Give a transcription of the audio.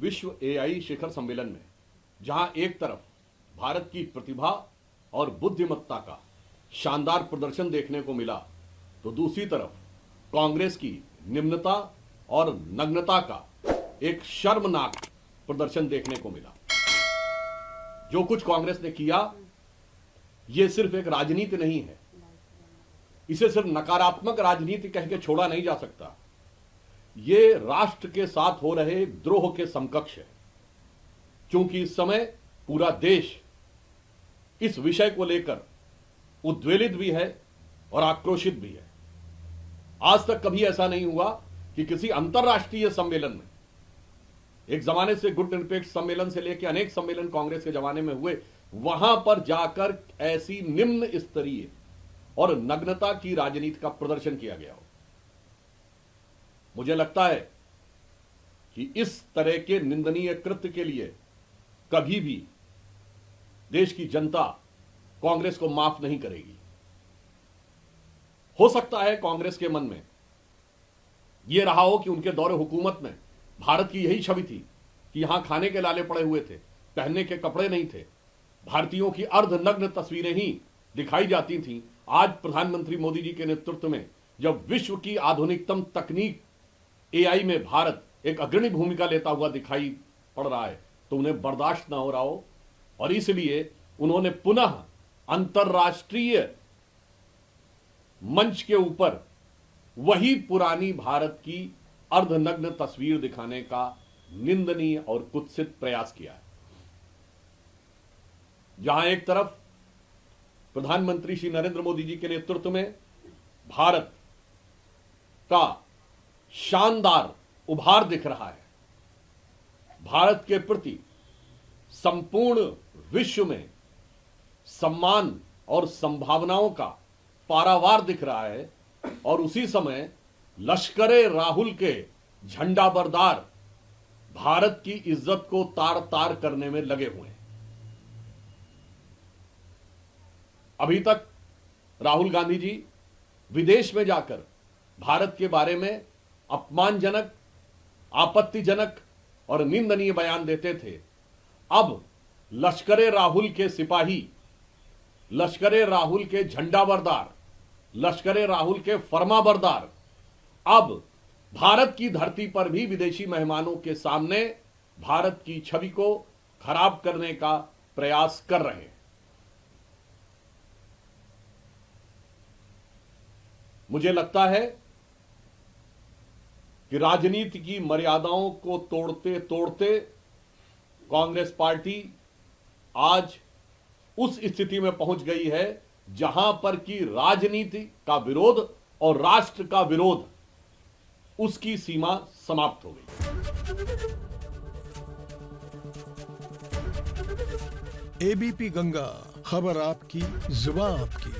विश्व एआई शिखर सम्मेलन में जहां एक तरफ भारत की प्रतिभा और बुद्धिमत्ता का शानदार प्रदर्शन देखने को मिला, तो दूसरी तरफ कांग्रेस की निम्नता और नग्नता का एक शर्मनाक प्रदर्शन देखने को मिला। जो कुछ कांग्रेस ने किया, यह सिर्फ एक राजनीति नहीं है, इसे सिर्फ नकारात्मक राजनीति कह के छोड़ा नहीं जा सकता। यह राष्ट्र के साथ हो रहे द्रोह के समकक्ष है, क्योंकि इस समय पूरा देश इस विषय को लेकर उद्वेलित भी है और आक्रोशित भी है। आज तक कभी ऐसा नहीं हुआ कि किसी अंतरराष्ट्रीय सम्मेलन में, एक जमाने से गुटनिरपेक्ष सम्मेलन से लेकर अनेक सम्मेलन कांग्रेस के जमाने में हुए, वहां पर जाकर ऐसी निम्न स्तरीय और नग्नता की राजनीति का प्रदर्शन किया गया हो। मुझे लगता है कि इस तरह के निंदनीय कृत्य के लिए कभी भी देश की जनता कांग्रेस को माफ नहीं करेगी। हो सकता है कांग्रेस के मन में यह रहा हो कि उनके दौरे हुकूमत में भारत की यही छवि थी कि यहां खाने के लाले पड़े हुए थे, पहनने के कपड़े नहीं थे, भारतीयों की अर्धनग्न तस्वीरें ही दिखाई जाती थीं। आज प्रधानमंत्री मोदी जी के नेतृत्व में जब विश्व की आधुनिकतम तकनीक एआई में भारत एक अग्रणी भूमिका लेता हुआ दिखाई पड़ रहा है, तो उन्हें बर्दाश्त ना हो रहा हो, और इसलिए उन्होंने पुनः अंतरराष्ट्रीय मंच के ऊपर वही पुरानी भारत की अर्धनग्न तस्वीर दिखाने का निंदनीय और कुत्सित प्रयास किया है। जहां एक तरफ प्रधानमंत्री श्री नरेंद्र मोदी जी के नेतृत्व में भारत का शानदार उभार दिख रहा है, भारत के प्रति संपूर्ण विश्व में सम्मान और संभावनाओं का पारावार दिख रहा है, और उसी समय लश्करे राहुल के झंडाबरदार भारत की इज्जत को तार तार करने में लगे हुए हैं। अभी तक राहुल गांधी जी विदेश में जाकर भारत के बारे में अपमानजनक, आपत्तिजनक और निंदनीय बयान देते थे। अब लश्करे राहुल के सिपाही, लश्करे राहुल के झंडाबरदार, लश्करे राहुल के फरमाबरदार अब भारत की धरती पर भी विदेशी मेहमानों के सामने भारत की छवि को खराब करने का प्रयास कर रहे हैं। मुझे लगता है कि राजनीति की मर्यादाओं को तोड़ते तोड़ते कांग्रेस पार्टी आज उस स्थिति में पहुंच गई है जहां पर कि राजनीति का विरोध और राष्ट्र का विरोध, उसकी सीमा समाप्त हो गई। एबीपी गंगा, खबर आपकी, जुबान आपकी।